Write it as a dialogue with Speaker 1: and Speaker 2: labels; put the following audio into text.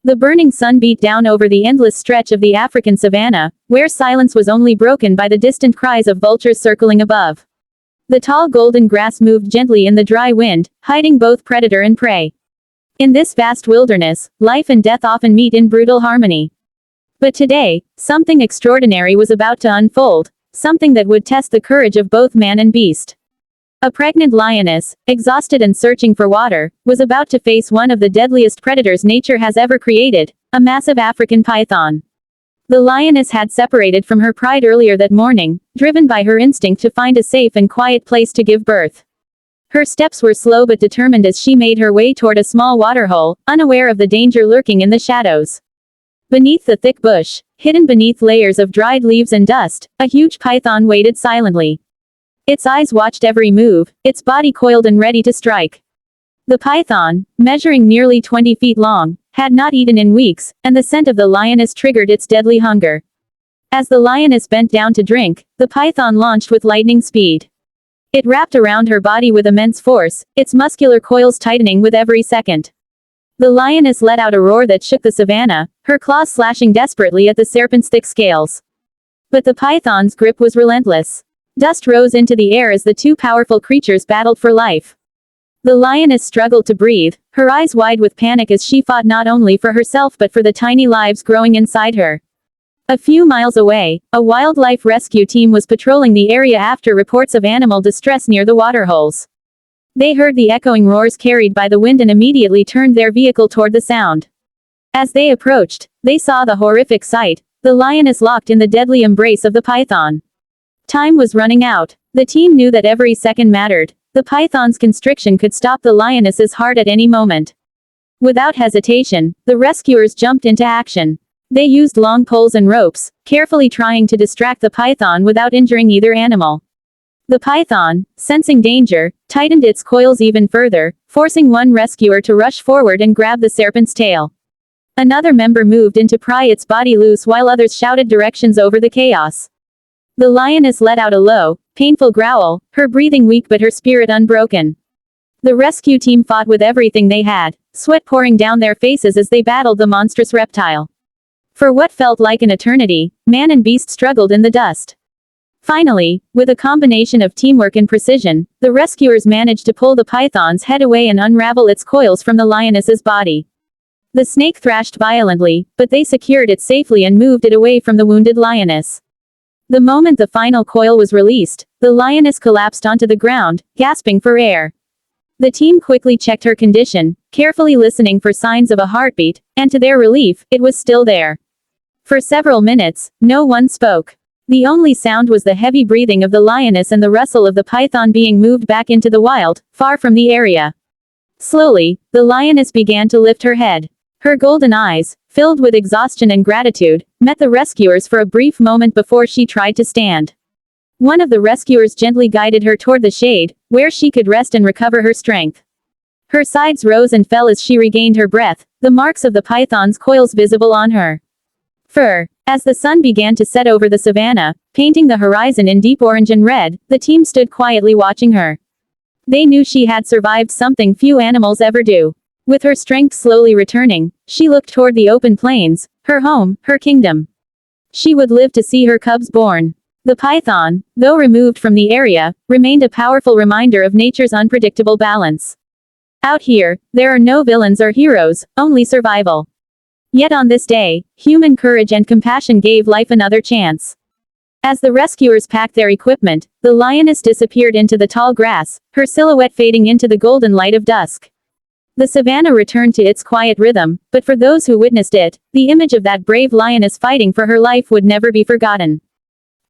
Speaker 1: The burning sun beat down over the endless stretch of the African savanna, where silence was only broken by the distant cries of vultures circling above. The tall golden grass moved gently in the dry wind, hiding both predator and prey. In this vast wilderness, life and death often meet in brutal harmony. But today, something extraordinary was about to unfold, something that would test the courage of both man and beast. A pregnant lioness, exhausted and searching for water, was about to face one of the deadliest predators nature has ever created, a massive African python. The lioness had separated from her pride earlier that morning, driven by her instinct to find a safe and quiet place to give birth. Her steps were slow but determined as she made her way toward a small waterhole, unaware of the danger lurking in the shadows. Beneath the thick bush, hidden beneath layers of dried leaves and dust, a huge python waited silently. Its eyes watched every move, its body coiled and ready to strike. The python, measuring nearly 20 feet long, had not eaten in weeks, and the scent of the lioness triggered its deadly hunger. As the lioness bent down to drink, the python launched with lightning speed. It wrapped around her body with immense force, its muscular coils tightening with every second. The lioness let out a roar that shook the savanna, her claws slashing desperately at the serpent's thick scales. But the python's grip was relentless. Dust rose into the air as the two powerful creatures battled for life. The lioness struggled to breathe, her eyes wide with panic as she fought not only for herself but for the tiny lives growing inside her. A few miles away, a wildlife rescue team was patrolling the area after reports of animal distress near the waterholes. They heard the echoing roars carried by the wind and immediately turned their vehicle toward the sound. As they approached, they saw the horrific sight, the lioness locked in the deadly embrace of the python. Time was running out. The team knew that every second mattered. The python's constriction could stop the lioness's heart at any moment. Without hesitation, the rescuers jumped into action. They used long poles and ropes, carefully trying to distract the python without injuring either animal. The python, sensing danger, tightened its coils even further, forcing one rescuer to rush forward and grab the serpent's tail. Another member moved in to pry its body loose while others shouted directions over the chaos. The lioness let out a low, painful growl, her breathing weak but her spirit unbroken. The rescue team fought with everything they had, sweat pouring down their faces as they battled the monstrous reptile. For what felt like an eternity, man and beast struggled in the dust. Finally, with a combination of teamwork and precision, the rescuers managed to pull the python's head away and unravel its coils from the lioness's body. The snake thrashed violently, but they secured it safely and moved it away from the wounded lioness. The moment the final coil was released, the lioness collapsed onto the ground, gasping for air. The team quickly checked her condition, carefully listening for signs of a heartbeat, and to their relief, it was still there. For several minutes, no one spoke. The only sound was the heavy breathing of the lioness and the rustle of the python being moved back into the wild, far from the area. Slowly, the lioness began to lift her head. Her golden eyes, filled with exhaustion and gratitude, met the rescuers for a brief moment before she tried to stand. One of the rescuers gently guided her toward the shade, where she could rest and recover her strength. Her sides rose and fell as she regained her breath, the marks of the python's coils visible on her fur. As the sun began to set over the savanna, painting the horizon in deep orange and red, the team stood quietly watching her. They knew she had survived something few animals ever do. With her strength slowly returning, she looked toward the open plains, her home, her kingdom. She would live to see her cubs born. The python, though removed from the area, remained a powerful reminder of nature's unpredictable balance. Out here, there are no villains or heroes, only survival. Yet on this day, human courage and compassion gave life another chance. As the rescuers packed their equipment, the lioness disappeared into the tall grass, her silhouette fading into the golden light of dusk. The savanna returned to its quiet rhythm, but for those who witnessed it, the image of that brave lioness fighting for her life would never be forgotten.